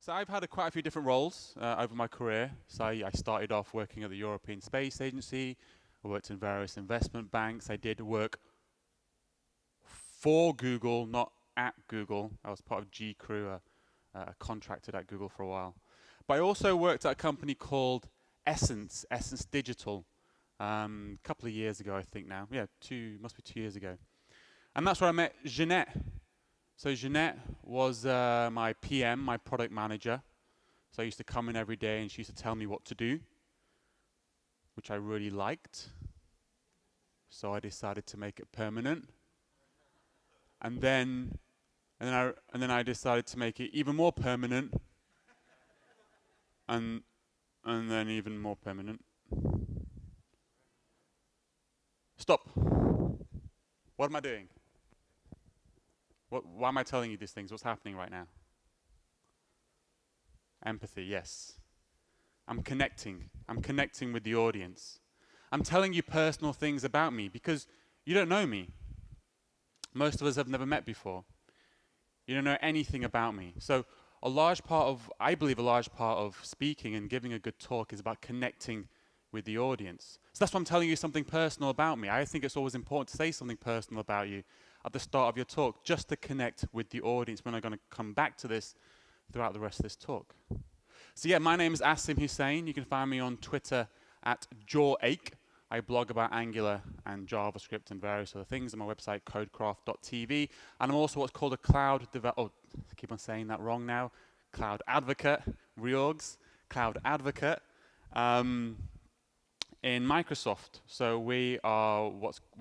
So I've had quite a few different roles over my career. So I started off working at the European Space Agency. I worked in various investment banks. I did work for Google, not at Google. I was part of G Crew, contracted at Google for a while. But I also worked at a company called Essence Digital, a couple of years ago, I think now. Yeah, must be 2 years ago. And that's where I met Jeanette. So Jeanette was my PM, my product manager. So I used to come in every day and she used to tell me what to do, which I really liked. So I decided to make it permanent. And then I decided to make it even more permanent. And then even more permanent. Stop. What am I doing? Why am I telling you these things? What's happening right now? Empathy, yes. I'm connecting. I'm connecting with the audience. I'm telling you personal things about me because you don't know me. Most of us have never met before. You don't know anything about me. So I believe a large part of speaking and giving a good talk is about connecting with the audience. So that's why I'm telling you something personal about me. I think it's always important to say something personal about you at the start of your talk, just to connect with the audience when I'm going to come back to this throughout the rest of this talk. So yeah, my name is Asim Houssain. You can find me on Twitter at JawAche. I blog about Angular and JavaScript and various other things on my website, codecraft.tv. And I'm also what's called a cloud developer. Oh, I keep on saying that wrong now. Cloud advocate, reorgs, cloud advocate. In Microsoft. So we are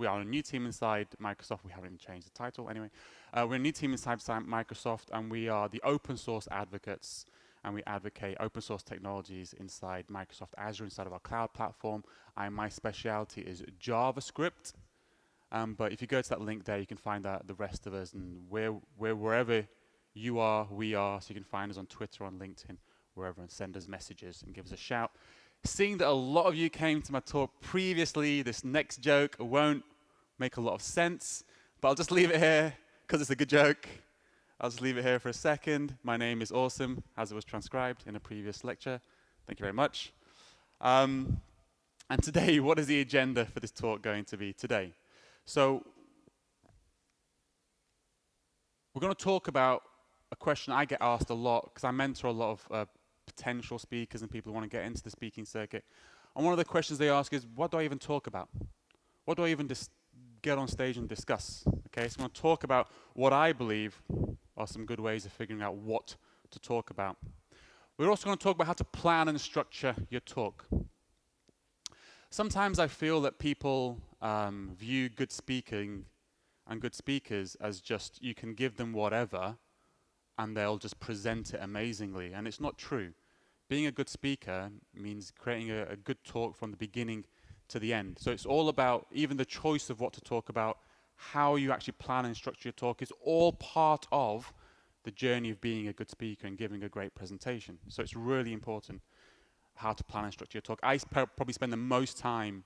a new team inside Microsoft. We haven't even changed the title anyway. We're a new team inside Microsoft, and we are the open source advocates, and we advocate open source technologies inside Microsoft Azure, inside of our cloud platform. My specialty is JavaScript. But if you go to that link there, you can find out the rest of us, and wherever you are, we are. So you can find us on Twitter, on LinkedIn, wherever, and send us messages and give us a shout. Seeing that a lot of you came to my talk previously, this next joke won't make a lot of sense, but I'll just leave it here because it's a good joke. I'll just leave it here for a second. My name is Awesome, as it was transcribed in a previous lecture. Thank you very much. And today, what is the agenda for this talk going to be today? So we're going to talk about a question I get asked a lot because I mentor a lot of potential speakers and people who want to get into the speaking circuit. And one of the questions they ask is, what do I even talk about? What do I even get on stage and discuss? Okay, so I'm going to talk about what I believe are some good ways of figuring out what to talk about. We're also going to talk about how to plan and structure your talk. Sometimes I feel that people view good speaking and good speakers as just you can give them whatever and they'll just present it amazingly. And it's not true. Being a good speaker means creating a good talk from the beginning to the end. So it's all about even the choice of what to talk about, how you actually plan and structure your talk is all part of the journey of being a good speaker and giving a great presentation. So it's really important how to plan and structure your talk. I probably spend the most time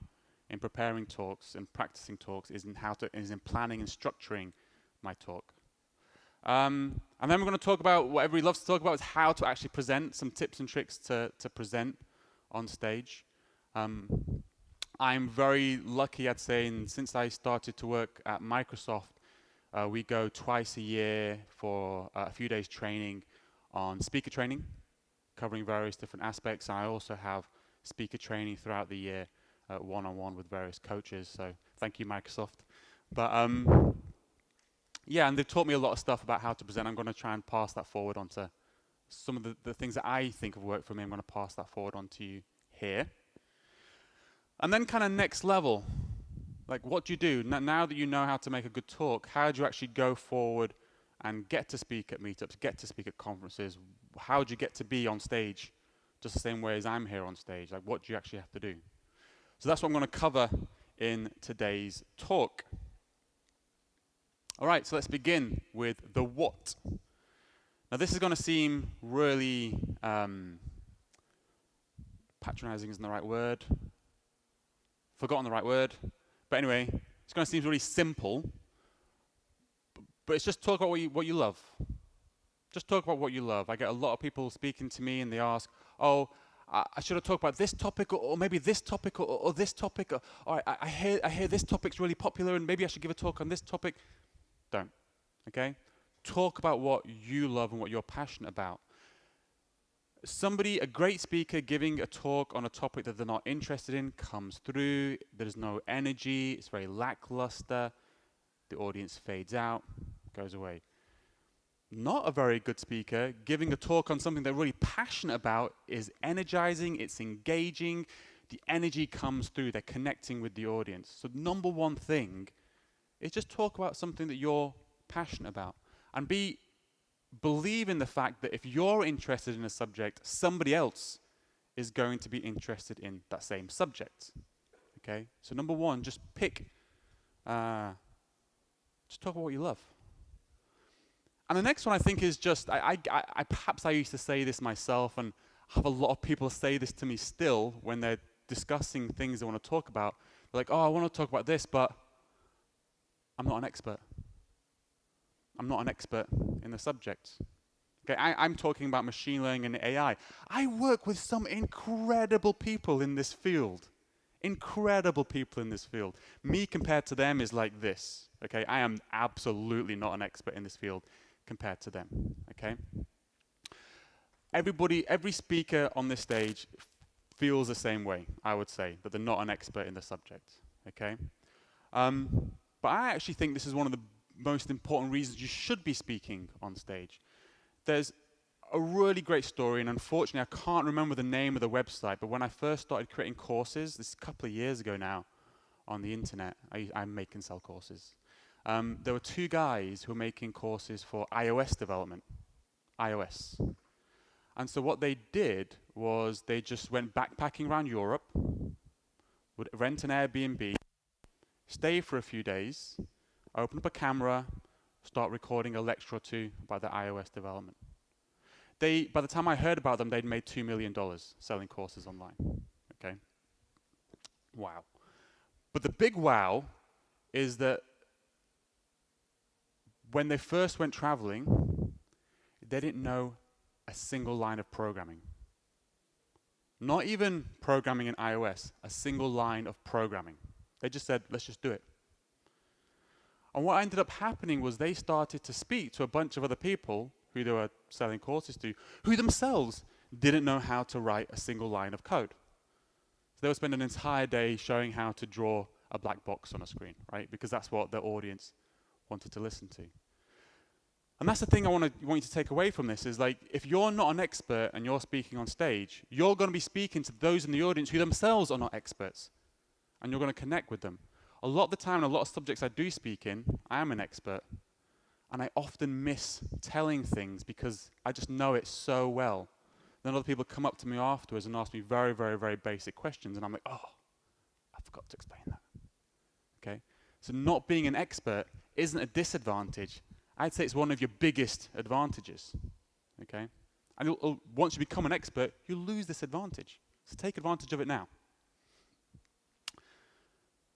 in preparing talks and practicing talks is in planning and structuring my talk. And then we're going to talk about what everybody loves to talk about is how to actually present, some tips and tricks to present on stage. I'm very lucky, I'd say, and since I started to work at Microsoft, we go twice a year for a few days training on speaker training, covering various different aspects. And I also have speaker training throughout the year, one-on-one with various coaches. So thank you, Microsoft. But yeah, and they've taught me a lot of stuff about how to present. I'm going to try and pass that forward onto some of the things that I think have worked for me. I'm going to pass that forward onto you here. And then kind of next level, like what do you do? Now that you know how to make a good talk, how do you actually go forward and get to speak at meetups, get to speak at conferences? How do you get to be on stage just the same way as I'm here on stage? Like what do you actually have to do? So that's what I'm going to cover in today's talk. All right, so let's begin with the what. Now this is going to seem really patronizing isn't the right word. Forgotten the right word. But anyway, it's going to seem really simple. But it's just talk about what you love. Just talk about what you love. I get a lot of people speaking to me and they ask, oh, I should have talked about this topic or maybe this topic or this topic or I hear this topic's really popular and maybe I should give a talk on this topic. Don't, okay? Talk about what you love and what you're passionate about. Somebody, a great speaker giving a talk on a topic that they're not interested in comes through, there's no energy, it's very lackluster, the audience fades out, goes away. Not a very good speaker giving a talk on something they're really passionate about is energizing, it's engaging, the energy comes through, they're connecting with the audience. So number one thing is just talk about something that you're passionate about and believe in the fact that if you're interested in a subject, somebody else is going to be interested in that same subject. Okay? So number one, just talk about what you love. And the next one I think is just, perhaps I used to say this myself and have a lot of people say this to me still when they're discussing things they want to talk about. They're like, oh, I want to talk about this, but I'm not an expert. I'm not an expert in the subject. Okay, I'm talking about machine learning and AI. I work with some incredible people in this field. Incredible people in this field. Me compared to them is like this. Okay, I am absolutely not an expert in this field compared to them. Okay. Every speaker on this stage feels the same way, I would say, that they're not an expert in the subject. Okay. But I actually think this is one of the most important reasons you should be speaking on stage. There's a really great story, and unfortunately I can't remember the name of the website, but when I first started creating courses, this is a couple of years ago now, on the internet, I make and sell courses. There were two guys who were making courses for iOS development, iOS. And so what they did was they just went backpacking around Europe, would rent an Airbnb, stay for a few days, open up a camera, start recording a lecture or two about the iOS development. By the time I heard about them, they'd made $2 million selling courses online. Okay? Wow. But the big wow is that when they first went traveling, they didn't know a single line of programming. Not even programming in iOS, a single line of programming. They just said, let's just do it. And what ended up happening was they started to speak to a bunch of other people who they were selling courses to, who themselves didn't know how to write a single line of code. So they would spend an entire day showing how to draw a black box on a screen, right? Because that's what their audience wanted to listen to. And that's the thing I want you to take away from this is like, if you're not an expert and you're speaking on stage, you're going to be speaking to those in the audience who themselves are not experts. And you're going to connect with them. A lot of the time, in a lot of subjects I do speak in, I am an expert. And I often miss telling things because I just know it so well. Then other people come up to me afterwards and ask me very, very, very basic questions. And I'm like, oh, I forgot to explain that. Okay? So not being an expert isn't a disadvantage. I'd say it's one of your biggest advantages. Okay? And once you become an expert, you lose this advantage. So take advantage of it now.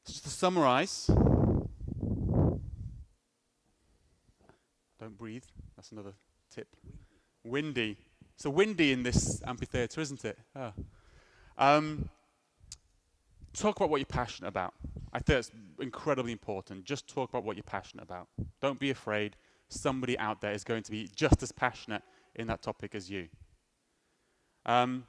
So just to summarize, don't breathe. That's another tip. Windy. So windy in this amphitheater, isn't it? Oh. Talk about what you're passionate about. I think that's incredibly important. Just talk about what you're passionate about. Don't be afraid. Somebody out there is going to be just as passionate in that topic as you. And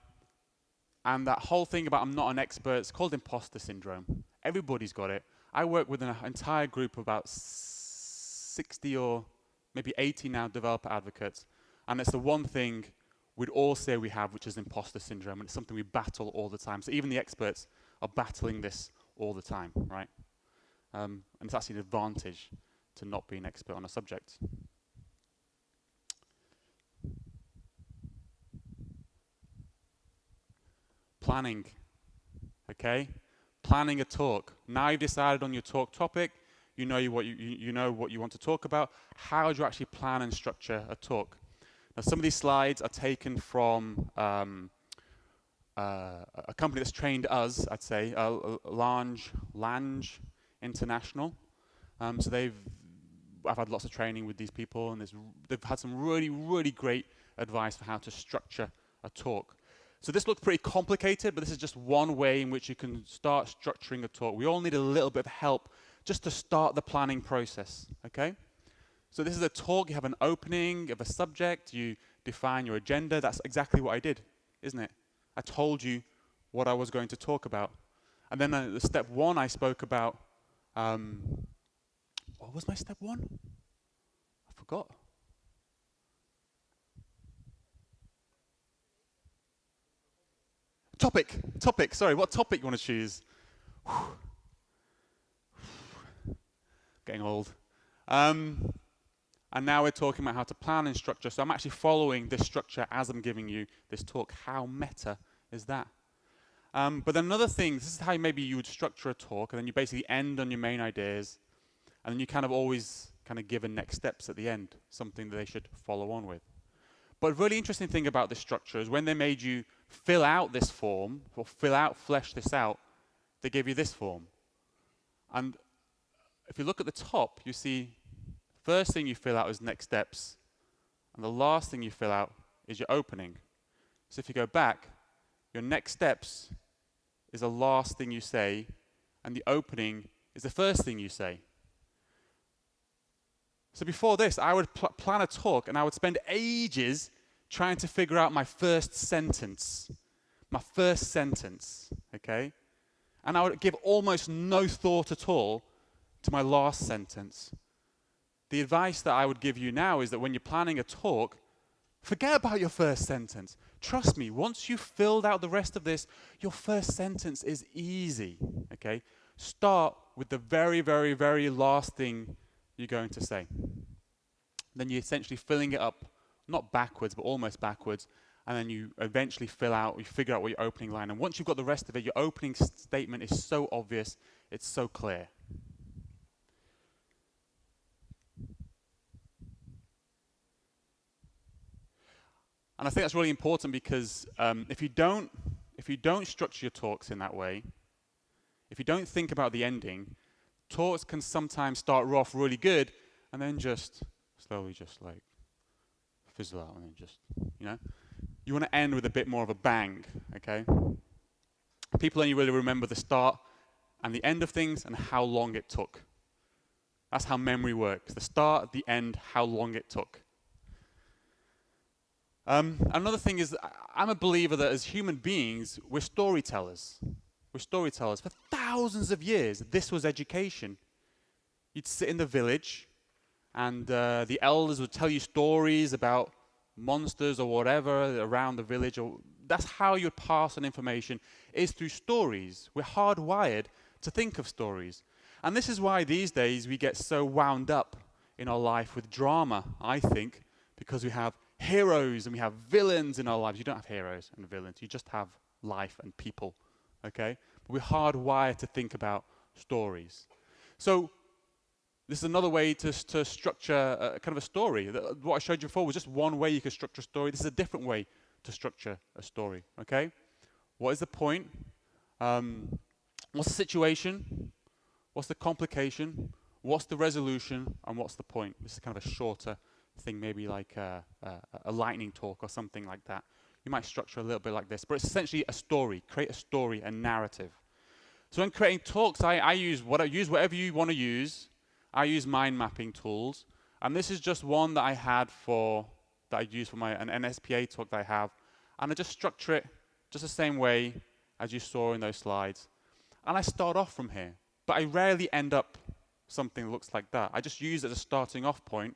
that whole thing about I'm not an expert, it's called imposter syndrome. Everybody's got it. I work with an entire group of about 60 or maybe 80 now developer advocates. And it's the one thing we'd all say we have, which is imposter syndrome. And it's something we battle all the time. So even the experts are battling this all the time, right? And it's actually an advantage to not be an expert on a subject. Planning, okay? Planning a talk. Now you've decided on your talk topic, you know what you want to talk about. How do you actually plan and structure a talk? Now some of these slides are taken from a company that's trained us, I'd say, Lange International. So they've I've had lots of training with these people, and they've had some really, really great advice for how to structure a talk. So this looks pretty complicated, but this is just one way in which you can start structuring a talk. We all need a little bit of help just to start the planning process, okay? So this is a talk. You have an opening of a subject. You define your agenda. That's exactly what I did, isn't it? I told you what I was going to talk about. And then the step one, I spoke about, what was my step one? I forgot. Topic, sorry, what topic you want to choose? Getting old. And now we're talking about how to plan and structure. So I'm actually following this structure as I'm giving you this talk. How meta is that? But then another thing, this is how maybe you would structure a talk, and then you basically end on your main ideas, and then you kind of always kind of give a next steps at the end, something that they should follow on with. But a really interesting thing about this structure is when they made you fill out this form, or flesh this out, they gave you this form. And if you look at the top, you see first thing you fill out is next steps, and the last thing you fill out is your opening. So if you go back, your next steps is the last thing you say, and the opening is the first thing you say. So before this, I would plan a talk, and I would spend ages trying to figure out my first sentence. Okay? And I would give almost no thought at all to my last sentence. The advice that I would give you now is that when you're planning a talk, forget about your first sentence. Trust me, once you've filled out the rest of this, your first sentence is easy, okay? Start with the very, very, very last thing you're going to say. Then you're essentially filling it up, not backwards, but almost backwards, and then you eventually figure out what your opening line, and once you've got the rest of it, your opening statement is so obvious, it's so clear. And I think that's really important because if you don't structure your talks in that way, if you don't think about the ending, talks can sometimes start off really good and then just slowly just like fizzle out and then just, you want to end with a bit more of a bang, okay? People only really remember the start and the end of things and how long it took. That's how memory works. The start, the end, how long it took. Another thing is, I'm a believer that as human beings, we're storytellers. We're storytellers. For thousands of years, this was education. You'd sit in the village, and the elders would tell you stories about monsters or whatever around the village. That's how you'd pass on information, is through stories. We're hardwired to think of stories. And this is why these days we get so wound up in our life with drama, I think, because we have heroes and we have villains in our lives. You don't have heroes and villains. You just have life and people, okay? But we're hardwired to think about stories. So this is another way to structure kind of a story. What I showed you before was just one way you could structure a story. This is a different way to structure a story, okay? What is the point? What's the situation? What's the complication? What's the resolution? And what's the point? This is kind of a shorter thing, maybe like a lightning talk or something like that. You might structure a little bit like this, but it's essentially a story. Create a story, a narrative. So when creating talks, I use whatever you want to use. I use mind mapping tools, and this is just one that I use for an NSPA talk that I have, and I just structure it just the same way as you saw in those slides. And I start off from here, but I rarely end up something that looks like that. I just use it as a starting off point,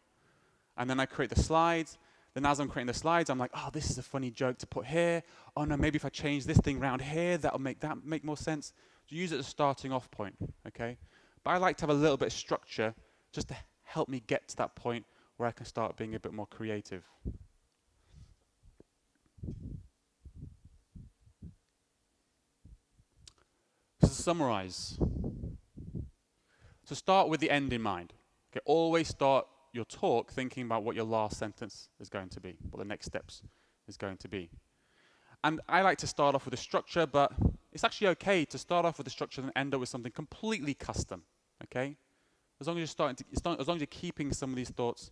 and then I create the slides. Then as I'm creating the slides, I'm like, oh, this is a funny joke to put here. Oh no, maybe if I change this thing around here, that'll make more sense. So use it as a starting off point, okay? But I like to have a little bit of structure just to help me get to that point where I can start being a bit more creative. So to summarize, so start with the end in mind. Okay, always start your talk thinking about what your last sentence is going to be, what the next steps is going to be. And I like to start off with a structure, but it's actually okay to start off with a structure and end up with something completely custom, okay? As long as you're as long as you're keeping some of these thoughts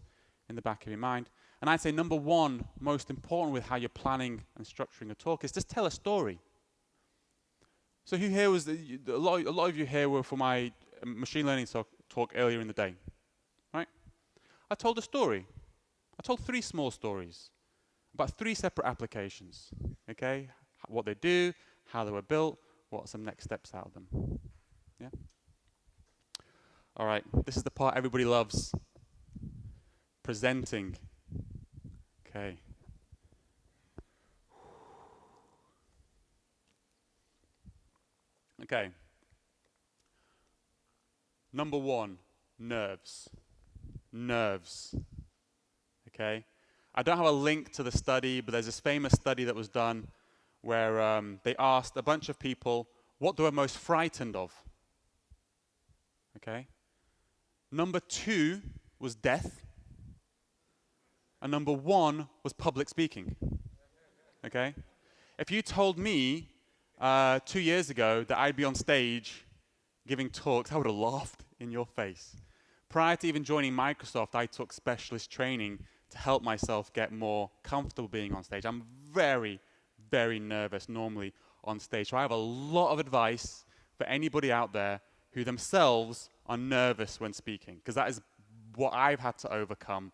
in the back of your mind. And I'd say number one, most important with how you're planning and structuring a talk is just tell a story. So who here was, a lot of you here were for my machine learning talk earlier in the day, right? I told a story. I told 3 small stories about 3 separate applications, okay? What they do, how they were built, what are some next steps out of them, yeah? All right, this is the part everybody loves. Presenting, okay. Okay. Number 1, nerves. Nerves. Okay? I don't have a link to the study, but there's this famous study that was done where they asked a bunch of people what they were most frightened of. Okay? Number 2 was death. And number 1 was public speaking. Okay? If you told me 2 years ago that I'd be on stage giving talks, I would have laughed in your face. Prior to even joining Microsoft, I took specialist training to help myself get more comfortable being on stage. I'm very, very nervous normally on stage. So I have a lot of advice for anybody out there who themselves are nervous when speaking, because that is what I've had to overcome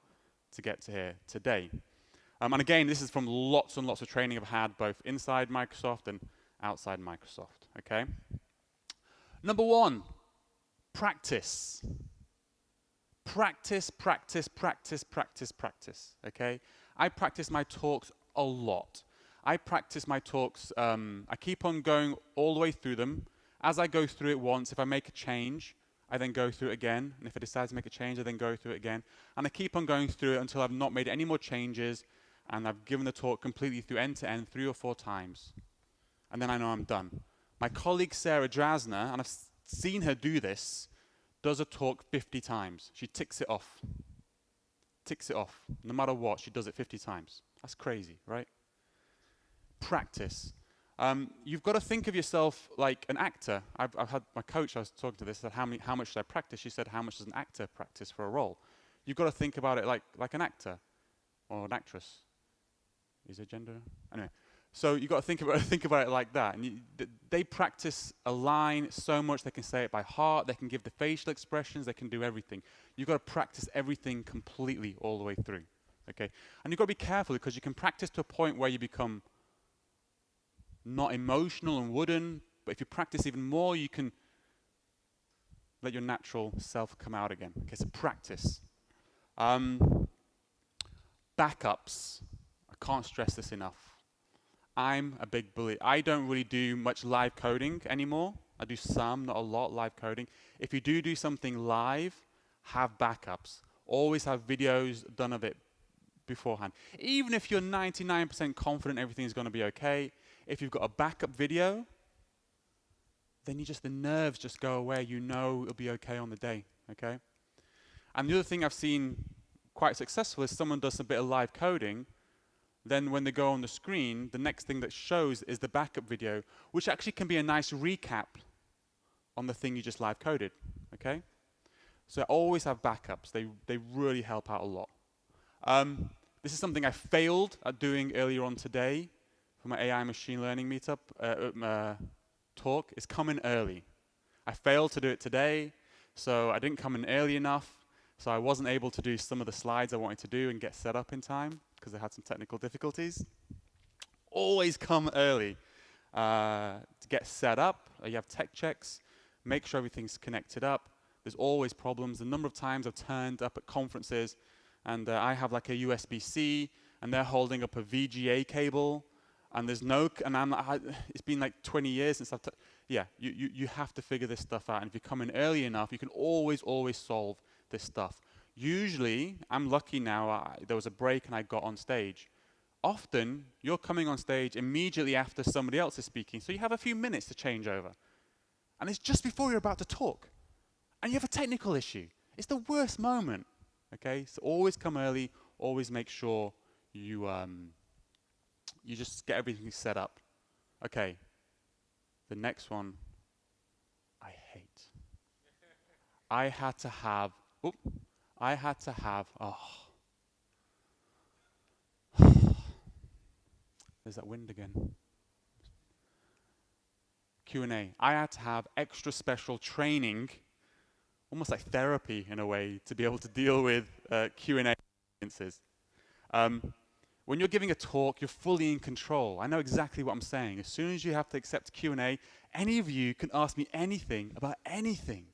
to get to here today. And again, this is from lots and lots of training I've had both inside Microsoft and outside Microsoft, okay? Number 1, practice. Practice, practice, practice, practice, practice, okay? I practice my talks a lot. I practice my talks, I keep on going all the way through them. As I go through it once, if I make a change, I then go through it again. And if I decide to make a change, I then go through it again. And I keep on going through it until I've not made any more changes and I've given the talk completely through end to end 3 or 4 times. And then I know I'm done. My colleague Sarah Drasner, and I've seen her do this, does a talk 50 times. She ticks it off. Ticks it off. No matter what, she does it 50 times. That's crazy, right? Practice. You've got to think of yourself like an actor. I've had my coach, I was talking to this, said, how much should I practice? She said, how much does an actor practice for a role? You've got to think about it like an actor or an actress. Is there gender? Anyway. So you've got to think about it like that. And they practice a line so much they can say it by heart, they can give the facial expressions, they can do everything. You've got to practice everything completely all the way through. Okay? And you've got to be careful because you can practice to a point where you become not emotional and wooden, but if you practice even more, you can let your natural self come out again. Okay, so practice. Backups. I can't stress this enough. I'm a big bully. I don't really do much live coding anymore. I do some, not a lot, live coding. If you do something live, have backups. Always have videos done of it beforehand. Even if you're 99% confident everything's going to be okay, if you've got a backup video, then the nerves just go away. You know it'll be okay on the day, okay? And the other thing I've seen quite successful is someone does a bit of live coding. Then when they go on the screen, the next thing that shows is the backup video, which actually can be a nice recap on the thing you just live coded, okay? So always have backups. They really help out a lot. This is something I failed at doing earlier on today for my AI machine learning meetup talk, is come in early. I failed to do it today, so I didn't come in early enough, so I wasn't able to do some of the slides I wanted to do and get set up in time, because I had some technical difficulties. Always come early to get set up. You have tech checks. Make sure everything's connected up. There's always problems. The number of times I've turned up at conferences and I have like a USB-C and they're holding up a VGA cable and there's no, and I'm like, it's been like 20 years since yeah, you have to figure this stuff out. And if you come in early enough, you can always solve this stuff. Usually, I'm lucky now, there was a break and I got on stage. Often, you're coming on stage immediately after somebody else is speaking, so you have a few minutes to change over. And it's just before you're about to talk. And you have a technical issue. It's the worst moment, okay? So always come early, always make sure you just get everything set up. Okay, the next one, I hate. I had to have, there's that wind again. Q&A. I had to have extra special training, almost like therapy in a way, to be able to deal with Q&A audiences. When you're giving a talk, you're fully in control. I know exactly what I'm saying. As soon as you have to accept Q&A, any of you can ask me anything about anything.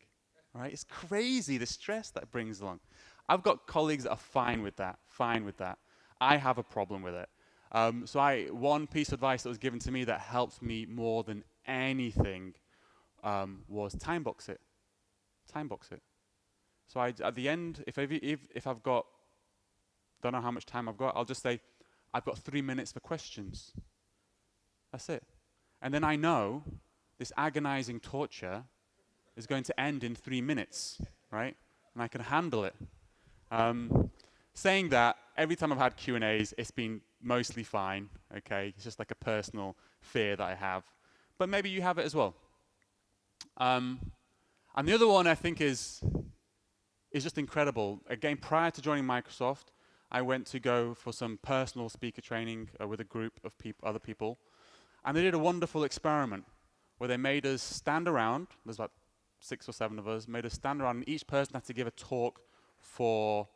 Right? It's crazy, the stress that brings along. I've got colleagues that are fine with that. I have a problem with it. One piece of advice that was given to me that helps me more than anything was time box it. Time box it. So at the end, if I've got, don't know how much time I've got, I'll just say, I've got 3 minutes for questions. That's it. And then I know this agonizing torture is going to end in 3 minutes, right? And I can handle it. Saying that, every time I've had Q&As, it's been mostly fine, okay? It's just like a personal fear that I have. But maybe you have it as well. And the other one I think is just incredible. Again, prior to joining Microsoft, I went to go for some personal speaker training with a group of other people. And they did a wonderful experiment where they made us stand around. There's about 6 or 7 of us, made us stand around, and each person had to give a talk for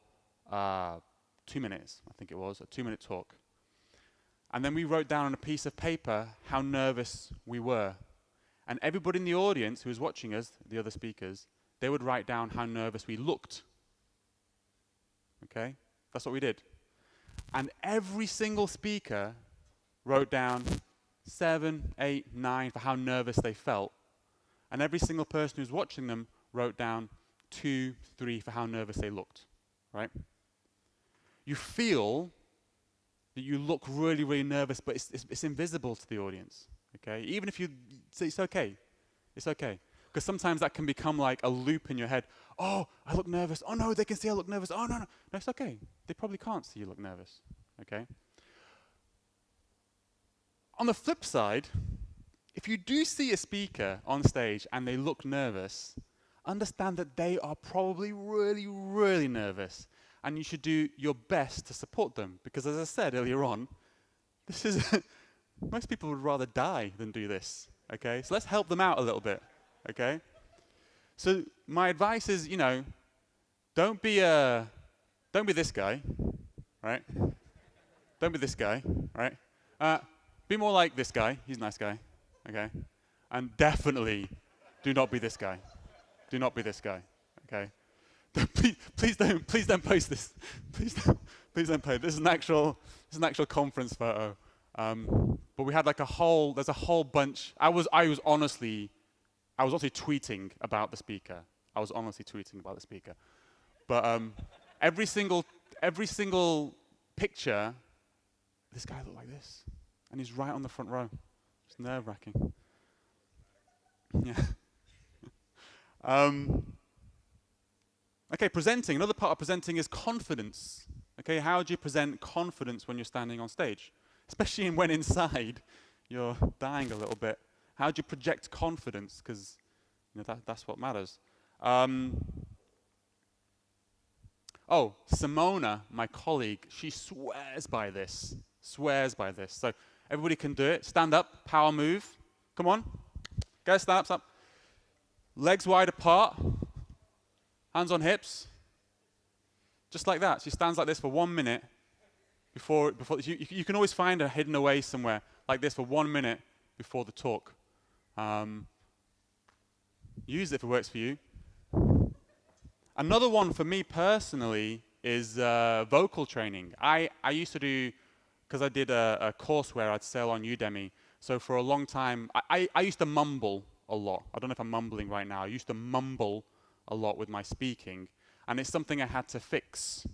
2 minutes, I think it was, a 2-minute talk. And then we wrote down on a piece of paper how nervous we were. And everybody in the audience who was watching us, the other speakers, they would write down how nervous we looked. Okay? That's what we did. And every single speaker wrote down 7, 8, 9 for how nervous they felt. And every single person who's watching them wrote down 2, 3 for how nervous they looked, right? You feel that you look really, really nervous, but it's invisible to the audience, okay? Even if you say it's okay. Because sometimes that can become like a loop in your head. Oh, I look nervous. Oh no, they can see I look nervous. Oh no. No, it's okay. They probably can't see you look nervous, okay? On the flip side, if you do see a speaker on stage and they look nervous, understand that they are probably really, really nervous, and you should do your best to support them. Because as I said earlier on, this is most people would rather die than do this, okay? So let's help them out a little bit, okay? So my advice is, don't be this guy, right? Don't be this guy, right? Be more like this guy. He's a nice guy, okay? And definitely do not be this guy. Do not be this guy, okay? Please don't post this. Please don't post. This is an actual conference photo. But we had like there's a whole bunch. I was honestly tweeting about the speaker. But every single picture, this guy looked like this. And he's right on the front row. It's nerve-wracking. Yeah. Okay, presenting. Another part of presenting is confidence. Okay, how do you present confidence when you're standing on stage? Especially when inside you're dying a little bit. How do you project confidence? Because that's what matters. Simona, my colleague, she swears by this. So everybody can do it. Stand up, power move. Come on. Guys, stand up. Legs wide apart. Hands on hips. Just like that. She stands like this for 1 minute before you can always find her hidden away somewhere like this for 1 minute before the talk. Use it if it works for you. Another one for me personally is vocal training. I used to do, because I did a course where I'd sell on Udemy. So for a long time, I used to mumble a lot. I don't know if I'm mumbling right now. I used to mumble a lot with my speaking. And it's something I had to fix,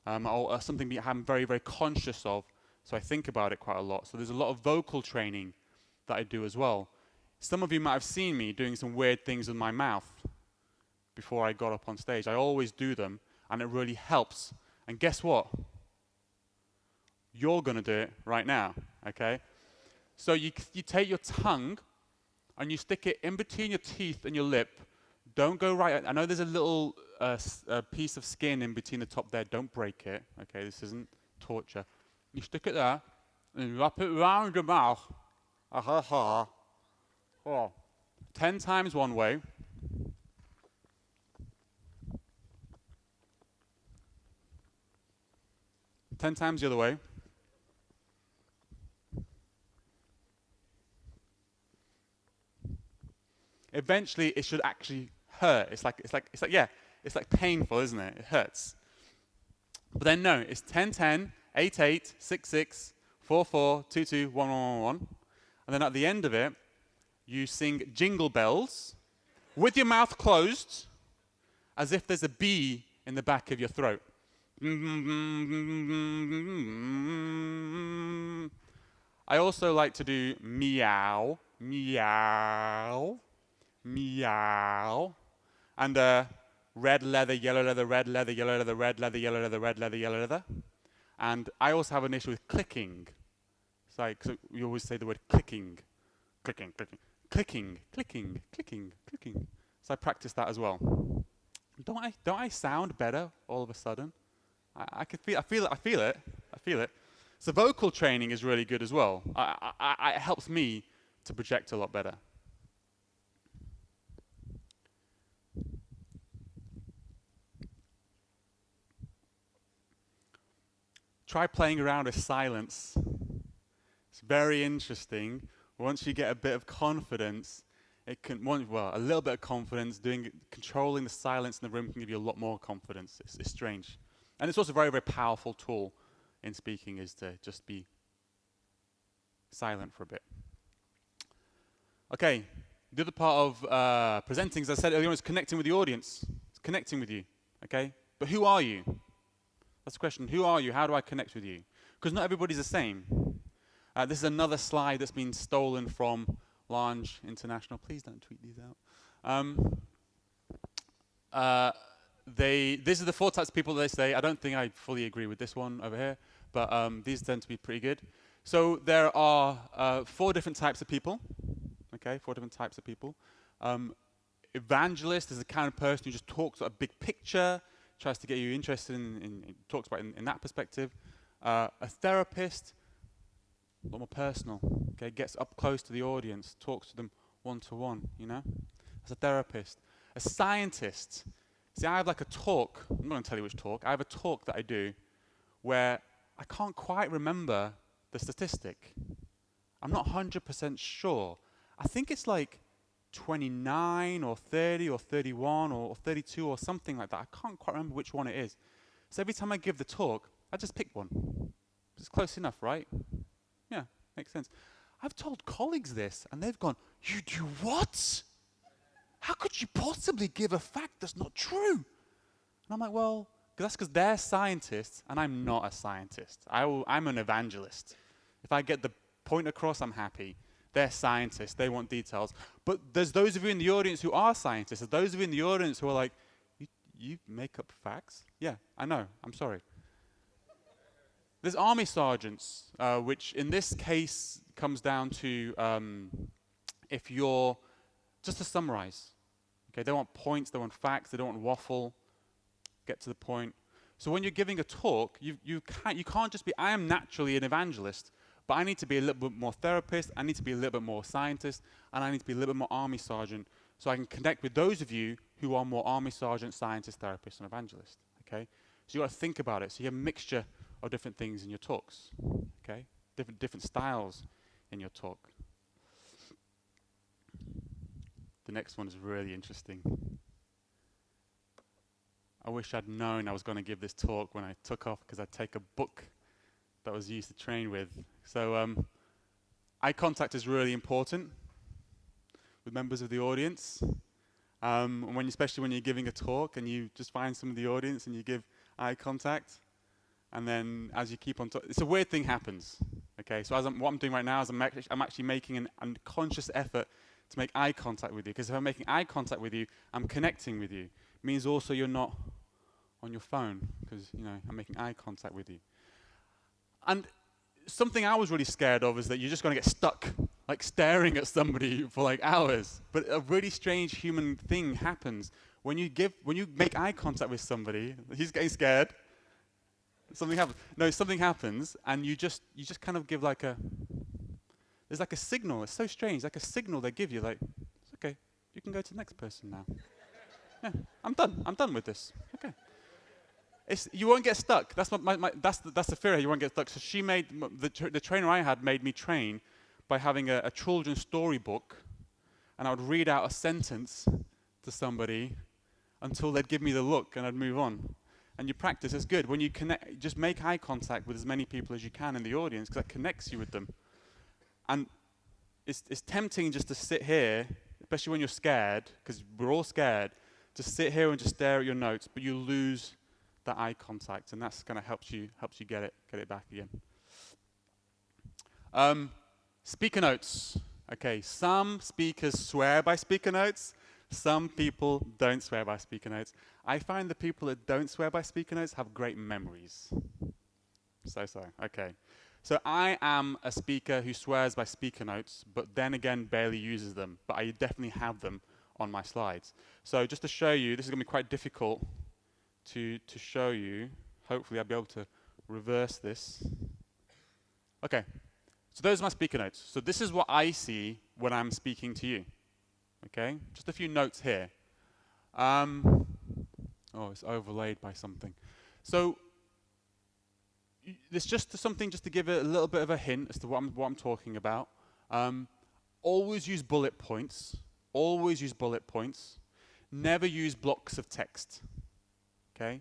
or something I'm very, very conscious of. So I think about it quite a lot. So there's a lot of vocal training that I do as well. Some of you might have seen me doing some weird things with my mouth before I got up on stage. I always do them, and it really helps. And guess what? You're going to do it right now, okay? So you take your tongue, and you stick it in between your teeth and your lip. Don't go right. I know there's a little piece of skin in between the top there. Don't break it. Okay, this isn't torture. You stick it there, and you wrap it around your mouth. Oh. 10 times one way. 10 times the other way. Eventually, it should actually hurt. It's like painful, isn't it? It hurts. But then no, it's 10, 10, 8, 8, 6, 6, 4, 4, 2, 2, 1, 1, 1, 1. And then at the end of it, you sing Jingle Bells with your mouth closed, as if there's a bee in the back of your throat. I also like to do meow, meow, meow, and red leather, yellow leather, red leather, yellow leather, red leather, yellow leather, red leather, yellow leather. And I also have an issue with clicking. It's like, so you always say the word clicking, clicking, clicking, clicking, clicking, clicking, clicking. So I practice that as well. Don't I sound better all of a sudden? I feel it. So vocal training is really good as well. It helps me to project a lot better. Try playing around with silence. It's very interesting. Once you get a bit of confidence, it can, a little bit of confidence, controlling the silence in the room can give you a lot more confidence. It's strange. And it's also a very, very powerful tool in speaking, is to just be silent for a bit. Okay, the other part of presenting, as I said earlier, is connecting with the audience. It's connecting with you, okay? But who are you? That's the question. Who are you? How do I connect with you? Because not everybody's the same. This is another slide that's been stolen from Lounge International. Please don't tweet these out. These are the 4 types of people that they say. I don't think I fully agree with this one over here, but these tend to be pretty good. So there are 4 different types of people. Okay, 4 different types of people. Evangelist is the kind of person who just talks about a big picture, tries to get you interested in talks about in that perspective. A therapist, a lot more personal. Okay, gets up close to the audience, talks to them one-to-one, you know? As a therapist. A scientist. See, I have like a talk, I'm not going to tell you which talk, I have a talk that I do where I can't quite remember the statistic. I'm not 100% sure. I think it's like 29 or 30 or 31 or 32 or something like that. I can't quite remember which one it is. So every time I give the talk, I just pick one. It's close enough, right? Yeah, makes sense. I've told colleagues this, and they've gone, "You do what? How could you possibly give a fact that's not true?" And I'm like, well, that's because they're scientists, and I'm not a scientist. I'm an evangelist. If I get the point across, I'm happy. They're scientists. They want details. But there's those of you in the audience who are scientists. There's those of you in the audience who are like, you make up facts? Yeah, I know. I'm sorry. There's army sergeants, which in this case comes down to if you're, just to summarize, okay, they want points, they want facts, they don't want waffle, get to the point. So when you're giving a talk, you can't just be, I am naturally an evangelist, but I need to be a little bit more therapist, I need to be a little bit more scientist, and I need to be a little bit more army sergeant, so I can connect with those of you who are more army sergeant, scientist, therapist, and evangelist, okay? So you got to think about it. So you have a mixture of different things in your talks, okay? Different styles in your talk. The next one is really interesting. I wish I'd known I was going to give this talk when I took off, because I'd take a book that was used to train with. So eye contact is really important with members of the audience. Especially when you're giving a talk and you just find some of the audience and you give eye contact, and then as you keep on talking, it's a weird thing happens. Okay, so what I'm doing right now is I'm actually making an unconscious effort to make eye contact with you, because if I'm making eye contact with you, I'm connecting with you. It means also you're not on your phone, because I'm making eye contact with you. And something I was really scared of is that you're just going to get stuck like staring at somebody for like hours. But a really strange human thing happens when you make eye contact with somebody. He's getting scared. Something happens. No, something happens, and you just kind of give like a. There's like a signal. It's so strange. Like a signal they give you, like, it's okay. You can go to the next person now. Yeah, I'm done. I'm done with this. Okay. You won't get stuck. That's that's the fear. You won't get stuck. So she made the trainer I had made me train by having a children's storybook, and I would read out a sentence to somebody until they'd give me the look, and I'd move on. And you practice. It's good when you connect. Just make eye contact with as many people as you can in the audience, because that connects you with them. And it's tempting just to sit here, especially when you're scared, because we're all scared. Just sit here and just stare at your notes, but you lose that eye contact, and that's kind of helps you get it back again. Speaker notes. Okay, some speakers swear by speaker notes. Some people don't swear by speaker notes. I find the people that don't swear by speaker notes have great memories. So. Okay. So I am a speaker who swears by speaker notes, but then again barely uses them. But I definitely have them on my slides. So just to show you, this is going to be quite difficult to show you. Hopefully I'll be able to reverse this. Okay, so those are my speaker notes. So this is what I see when I'm speaking to you. Okay, just a few notes here. Oh, it's overlaid by something. So it's just something just to give it a little bit of a hint as to what I'm talking about. Always use bullet points. Always use bullet points. Never use blocks of text. Okay?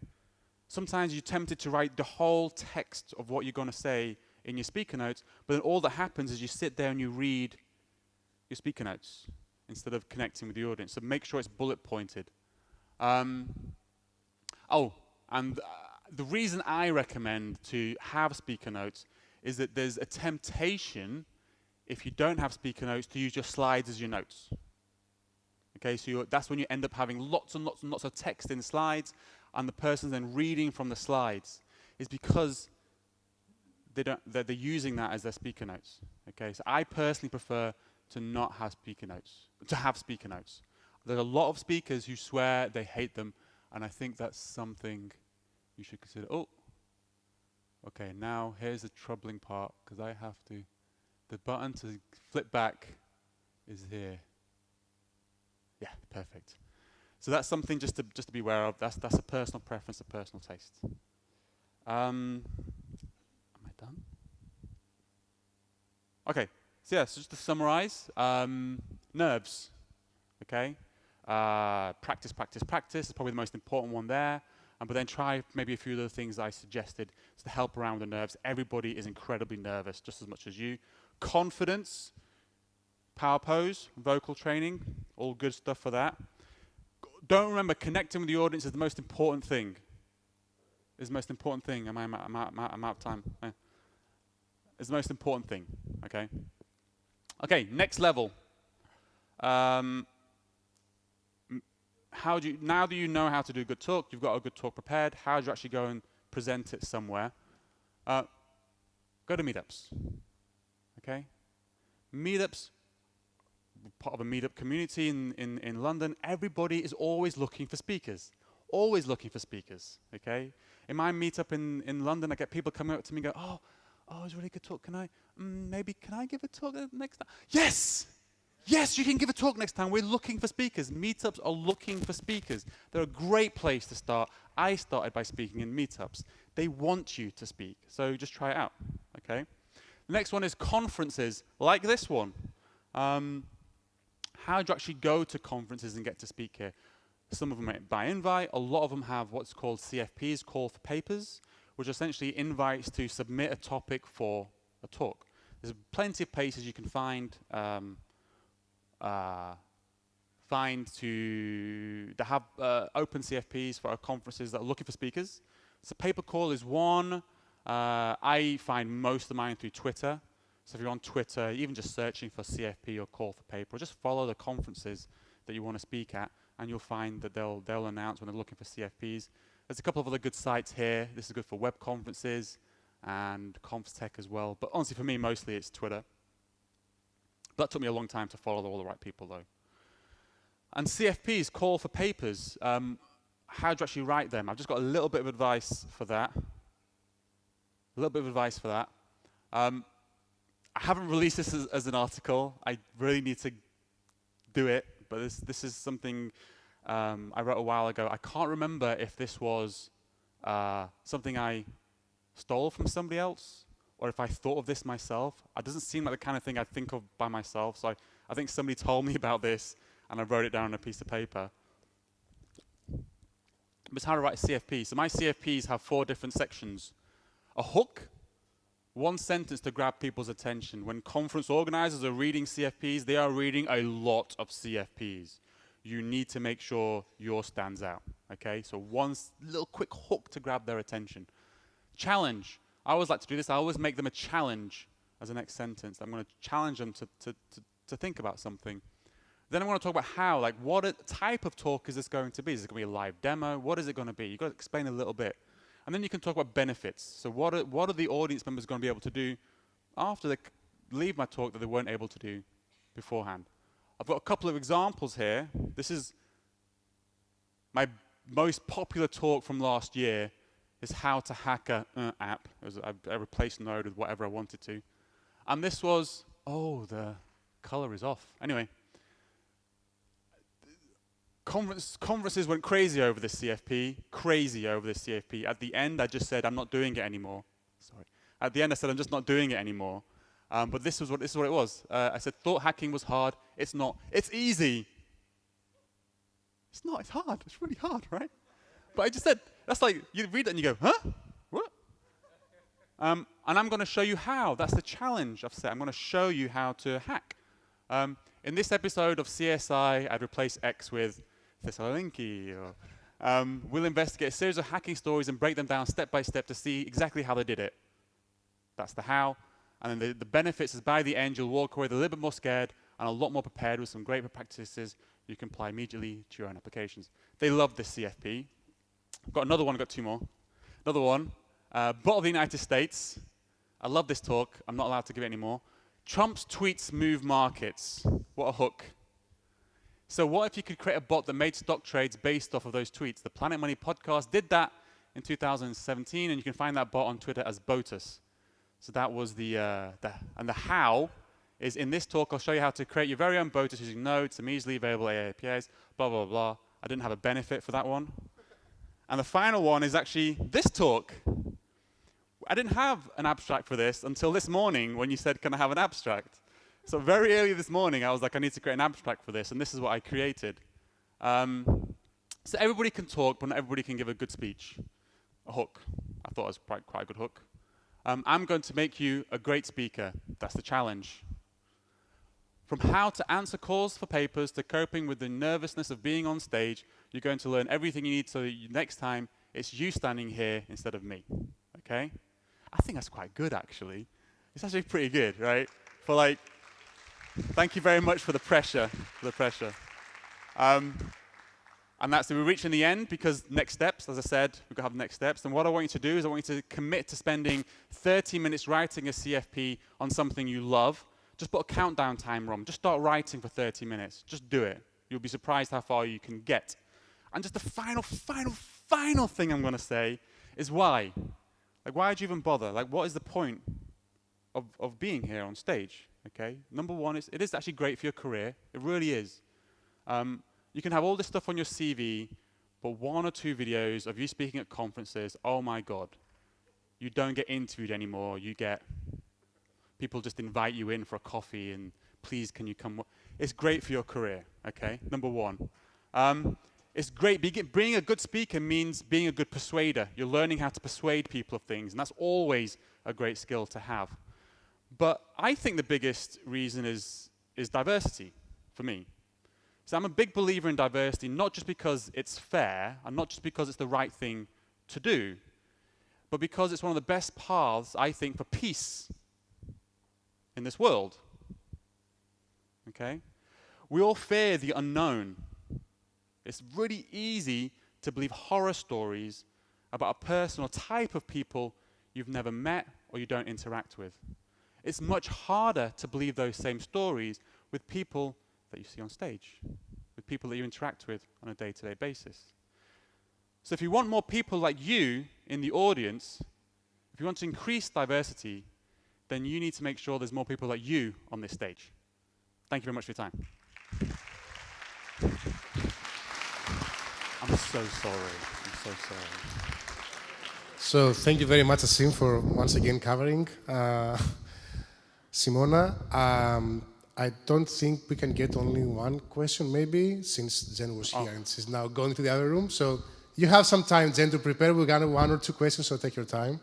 Sometimes you're tempted to write the whole text of what you're going to say in your speaker notes, but then all that happens is you sit there and you read your speaker notes instead of connecting with the audience. So make sure it's bullet pointed. The reason I recommend to have speaker notes is that there's a temptation, if you don't have speaker notes, to use your slides as your notes. Okay, so that's when you end up having lots and lots and lots of text in slides, and the person's then reading from the slides. Is because they're using that as their speaker notes. Okay, so I personally prefer to not have speaker notes, to have speaker notes. There are a lot of speakers who swear they hate them, and I think that's something you should consider. Oh, okay, now here's the troubling part, because I have to, the button to flip back is here. Yeah, perfect. So that's something just to be aware of. That's a personal preference, a personal taste. Am I done? Okay, so yeah, so just to summarize, nerves, okay? Practice is probably the most important one there. But then try maybe a few of the things I suggested to help around the nerves. Everybody is incredibly nervous, just as much as you. Confidence, power pose, vocal training, all good stuff for that. Don't remember, connecting with the audience is the most important thing. Is the most important thing. I'm out of time. It's the most important thing. Okay. Okay. Next level. Now that you know how to do a good talk, you've got a good talk prepared, how do you actually go and present it somewhere? Go to meetups. Okay? Meetups, part of a meetup community in London, everybody is always looking for speakers. Always looking for speakers. Okay? In my meetup in London, I get people coming up to me and go, oh, it was a really good talk. Can I give a talk next time? Yes! Yes, you can give a talk next time. We're looking for speakers. Meetups are looking for speakers. They're a great place to start. I started by speaking in meetups. They want you to speak, so just try it out, okay? The next one is conferences, like this one. How do you actually go to conferences and get to speak here? Some of them are by invite. A lot of them have what's called CFPs, call for papers, which are essentially invites to submit a topic for a talk. There's plenty of places you can find to have open CFPs for our conferences that are looking for speakers. So paper call is one. I find most of mine through Twitter. So if you're on Twitter, even just searching for CFP or call for paper, or just follow the conferences that you want to speak at, and you'll find that they'll announce when they're looking for CFPs. There's a couple of other good sites here. This is good for web conferences and ConfTech as well. But honestly, for me, mostly it's Twitter. That took me a long time to follow all the right people, though. And CFPs, call for papers. How do you actually write them? I've just got a little bit of advice for that. I haven't released this as an article. I really need to do it, but this is something I wrote a while ago. I can't remember if this was something I stole from somebody else, or if I thought of this myself. It doesn't seem like the kind of thing I'd think of by myself, so I think somebody told me about this, and I wrote it down on a piece of paper. But it's how to write a CFP. So my CFPs have 4 different sections. A hook, 1 sentence to grab people's attention. When conference organizers are reading CFPs, they are reading a lot of CFPs. You need to make sure yours stands out, okay? So 1 little quick hook to grab their attention. Challenge. I always like to do this. I always make them a challenge as the next sentence. I'm going to challenge them to think about something. Then I want to talk about how, like what type of talk is this going to be? Is it going to be a live demo? What is it going to be? You've got to explain a little bit. And then you can talk about benefits. So what are the audience members going to be able to do after they leave my talk that they weren't able to do beforehand? I've got a couple of examples here. This is my most popular talk from last year, is how to hack a app. I replaced Node with whatever I wanted to. And this was, oh, the color is off. Anyway, conferences went crazy over this CFP, At the end, I just said, I'm not doing it anymore. Sorry. At the end, I said, I'm just not doing it anymore. But this is what it was. I said, thought hacking was hard. It's not. It's easy. It's not. It's hard. It's really hard, right? But I just said, that's like, you read it and you go, huh? What? And I'm going to show you how. That's the challenge I've set. I'm going to show you how to hack. In this episode of CSI, I'd replace X with Thessaloniki. We'll investigate a series of hacking stories and break them down step by step to see exactly how they did it. That's the how. And then the benefits is by the end, you'll walk away with a little bit more scared and a lot more prepared with some great practices you can apply immediately to your own applications. They love this CFP. I've got another one, I've got 2 more. Another one, bottle of the United States. I love this talk. I'm not allowed to give it anymore. Trump's tweets move markets. What a hook. So what if you could create a bot that made stock trades based off of those tweets? The Planet Money podcast did that in 2017, and you can find that bot on Twitter as Botus. So that was and the how is in this talk. I'll show you how to create your very own Botus using Node, some easily available AI APIs, blah, blah, blah. I didn't have a benefit for that one. And the final one is actually this talk. I didn't have an abstract for this until this morning when you said, can I have an abstract? So very early this morning, I was like, I need to create an abstract for this, and this is what I created. So everybody can talk, but not everybody can give a good speech. A hook. I thought it was quite a good hook. I'm going to make you a great speaker. That's the challenge. From how to answer calls for papers to coping with the nervousness of being on stage, you're going to learn everything you need so that next time it's you standing here instead of me. Okay? I think that's quite good, actually. It's actually pretty good, right? For like, thank you very much for the pressure. And that's we're reaching the end because next steps, as I said, we're going to have next steps. And what I want you to do is I want you to commit to spending 30 minutes writing a CFP on something you love. Just put a countdown timer on. Just start writing for 30 minutes. Just do it. You'll be surprised how far you can get. And just the final thing I'm going to say is why. Like, why did you even bother? Like, what is the point of being here on stage? Okay. Number one is it is actually great for your career. It really is. You can have all this stuff on your CV, but 1 or 2 videos of you speaking at conferences, oh my God. You don't get interviewed anymore. You get people just invite you in for a coffee and please can you come. It's great for your career, okay? Number one. It's great. Being a good speaker means being a good persuader. You're learning how to persuade people of things, and that's always a great skill to have. But I think the biggest reason is diversity for me. So I'm a big believer in diversity, not just because it's fair, and not just because it's the right thing to do, but because it's one of the best paths, I think, for peace in this world. Okay? We all fear the unknown. It's really easy to believe horror stories about a person or type of people you've never met or you don't interact with. It's much harder to believe those same stories with people that you see on stage, with people that you interact with on a day-to-day basis. So if you want more people like you in the audience, if you want to increase diversity, then you need to make sure there's more people like you on this stage. Thank you very much for your time. I'm so sorry. I'm so sorry. So thank you very much, Asim, for once again covering. Simona, I don't think we can get only one question, maybe, since Jen was here and she's now going to the other room. So you have some time, Jen, to prepare. We've got 1 or 2 questions, so take your time.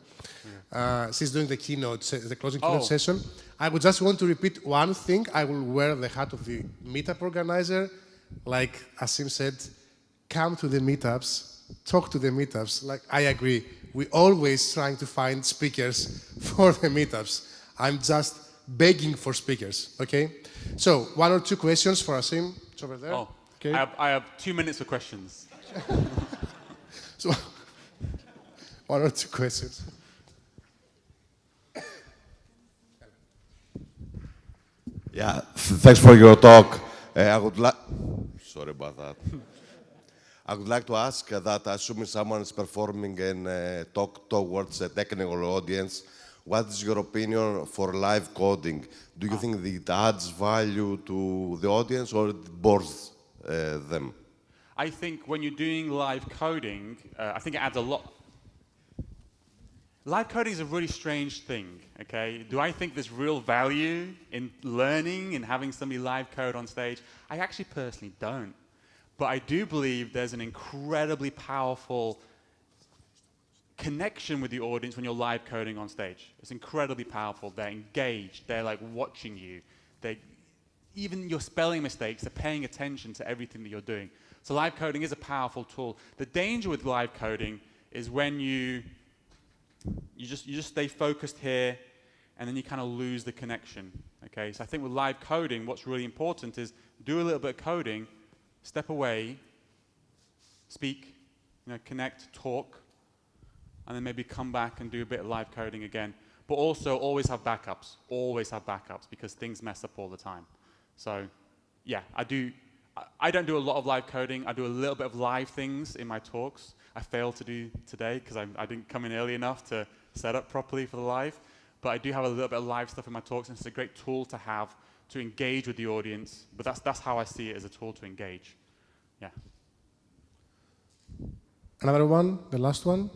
She's doing the keynote, the closing keynote session. I would just want to repeat one thing. I will wear the hat of the meetup organizer. Like Asim said, come to the meetups, talk to the meetups. Like, I agree. We're always trying to find speakers for the meetups. I'm just begging for speakers, okay? So, 1 or 2 questions for Asim. It's over there. Okay. I have 2 minutes for questions. So, 1 or 2 questions. Yeah, thanks for your talk. I would like, sorry about that. I would like to ask that, assuming someone is performing and talk towards a technical audience, what is your opinion for live coding? Do you think it adds value to the audience or it bores them? I think when you're doing live coding, I think it adds a lot. Live coding is a really strange thing, okay? Do I think there's real value in learning and having somebody live code on stage? I actually personally don't. But I do believe there's an incredibly powerful connection with the audience when you're live coding on stage. It's incredibly powerful. They're engaged. They're like watching you. Even your spelling mistakes, they're paying attention to everything that you're doing. So live coding is a powerful tool. The danger with live coding is when you just stay focused here, and then you kind of lose the connection. Okay, so I think with live coding, what's really important is do a little bit of coding, step away, speak, connect, talk, and then maybe come back and do a bit of live coding again. But also always have backups. Always have backups because things mess up all the time. So, yeah, I don't do a lot of live coding. I do a little bit of live things in my talks. I failed to do today because I didn't come in early enough to set up properly for the live. But I do have a little bit of live stuff in my talks, and it's a great tool to have to engage with the audience. But that's how I see it, as a tool to engage. Yeah. Another one, the last one.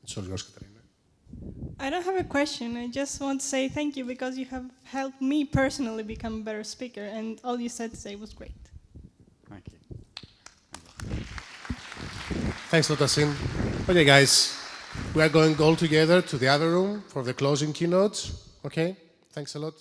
It's all yours, Katarina. I don't have a question. I just want to say thank you because you have helped me personally become a better speaker, and all you said today was great. Thank you. Thanks a lot, Asim. Okay, guys, we are going all together to the other room for the closing keynotes. Okay, thanks a lot.